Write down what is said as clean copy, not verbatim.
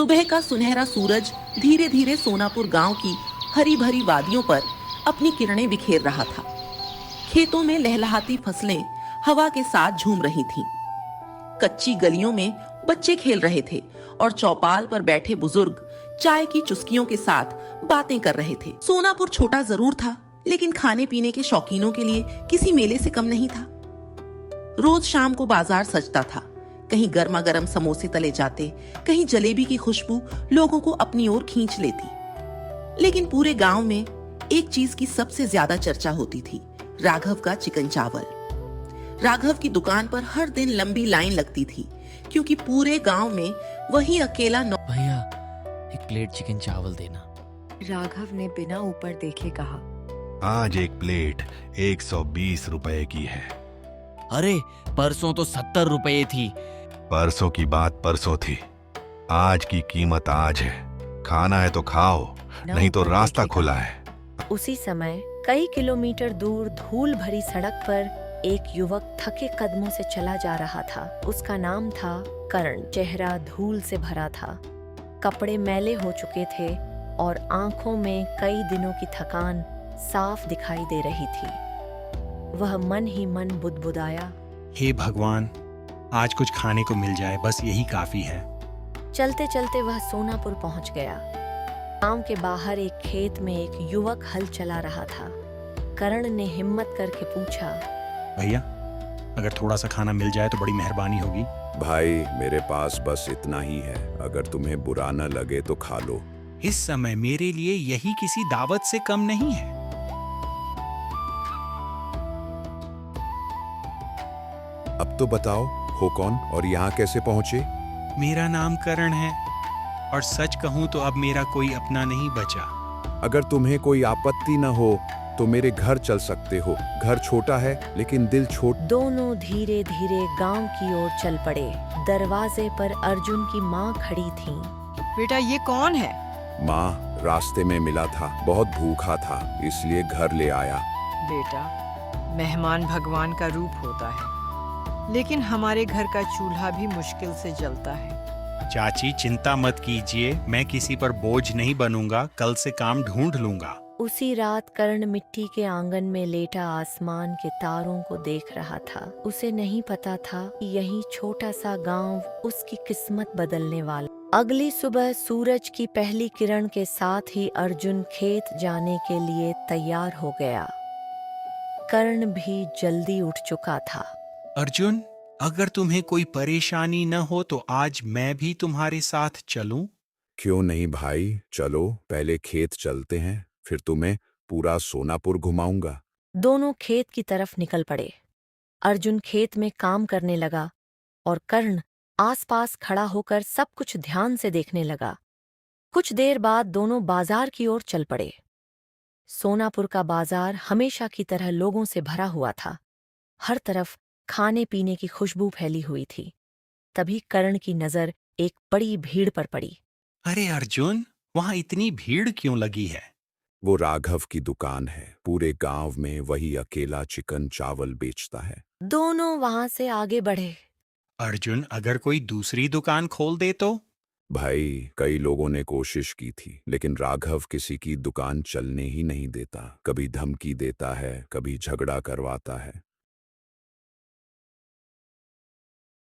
सुबह का सुनहरा सूरज धीरे धीरे सोनापुर गांव की हरी भरी वादियों पर अपनी किरणें बिखेर रहा था। खेतों में लहलहाती फसलें हवा के साथ झूम रही थीं। कच्ची गलियों में बच्चे खेल रहे थे और चौपाल पर बैठे बुजुर्ग चाय की चुस्कियों के साथ बातें कर रहे थे। सोनापुर छोटा जरूर था, लेकिन खाने पीने के शौकीनों के लिए किसी मेले से कम नहीं था। रोज शाम को बाजार सजता था। कहीं गर्मा गर्म समोसे तले जाते, कहीं जलेबी की खुशबू लोगों को अपनी ओर खींच लेती। लेकिन पूरे गांव में एक चीज की सबसे ज्यादा चर्चा होती थी, राघव का चिकन चावल। राघव की दुकान पर हर दिन लंबी लाइन लगती थी, क्योंकि पूरे गांव में वही अकेला भैया, एक प्लेट चिकन चावल देना। राघव ने बिना ऊपर देखे कहा। आज एक प्लेट 120 रुपए की है। अरे, परसों तो 70 रुपए थी। परसों की बात परसों थी, आज की कीमत आज है। खाना है तो खाओ, नहीं तो रास्ता खुला है। उसी समय कई किलोमीटर दूर धूल भरी सड़क पर एक युवक थके कदमों से चला जा रहा था। उसका नाम था करण। चेहरा धूल से भरा था, कपड़े मैले हो चुके थे और आंखों में कई दिनों की थकान साफ दिखाई दे रही थी। वह मन ही मन बुदबुदाया, हे भगवान, आज कुछ खाने को मिल जाए, बस यही काफी है। चलते चलते वह सोनापुर पहुंच गया। गांव के बाहर एक खेत में एक युवक हल चला रहा था। करण ने हिम्मत करके पूछा, भैया, अगर थोड़ा सा खाना मिल जाए तो बड़ी मेहरबानी होगी। भाई, मेरे पास बस इतना ही है, अगर तुम्हें बुरा न लगे तो खा लो। इस समय मेरे लिए यही किसी दावत से कम नहीं है। अब तो बताओ, हो कौन और यहाँ कैसे पहुँचे? मेरा नाम करण है और सच कहूँ तो अब मेरा कोई अपना नहीं बचा। अगर तुम्हें कोई आपत्ति न हो तो मेरे घर चल सकते हो। घर छोटा है लेकिन दिल छोटा। दोनों धीरे धीरे गांव की ओर चल पड़े। दरवाजे पर अर्जुन की माँ खड़ी थी। बेटा, ये कौन है? माँ, रास्ते में मिला था, बहुत भूखा था, इसलिए घर ले आया। बेटा, मेहमान भगवान का रूप होता है, लेकिन हमारे घर का चूल्हा भी मुश्किल से जलता है। चाची, चिंता मत कीजिए, मैं किसी पर बोझ नहीं बनूंगा, कल से काम ढूंढ लूंगा। उसी रात कर्ण मिट्टी के आंगन में लेटा आसमान के तारों को देख रहा था। उसे नहीं पता था कि यही छोटा सा गांव उसकी किस्मत बदलने वाला। अगली सुबह सूरज की पहली किरण के साथ ही अर्जुन खेत जाने के लिए तैयार हो गया। कर्ण भी जल्दी उठ चुका था। अर्जुन, अगर तुम्हें कोई परेशानी न हो तो आज मैं भी तुम्हारे साथ चलूं? क्यों नहीं भाई, चलो, पहले खेत चलते हैं, फिर तुम्हें पूरा सोनापुर घुमाऊंगा। दोनों खेत की तरफ निकल पड़े। अर्जुन खेत में काम करने लगा और कर्ण आसपास खड़ा होकर सब कुछ ध्यान से देखने लगा। कुछ देर बाद दोनों बाजार की ओर चल पड़े। सोनापुर का बाजार हमेशा की तरह लोगों से भरा हुआ था। हर तरफ खाने पीने की खुशबू फैली हुई थी। तभी कर्ण की नजर एक बड़ी भीड़ पर पड़ी। अरे अर्जुन, वहां इतनी भीड़ क्यों लगी है? वो राघव की दुकान है, पूरे गांव में वही अकेला चिकन चावल बेचता है। दोनों वहां से आगे बढ़े। अर्जुन, अगर कोई दूसरी दुकान खोल दे तो? भाई, कई लोगों ने कोशिश की थी, लेकिन राघव किसी की दुकान चलने ही नहीं देता। कभी धमकी देता है, कभी झगड़ा करवाता है।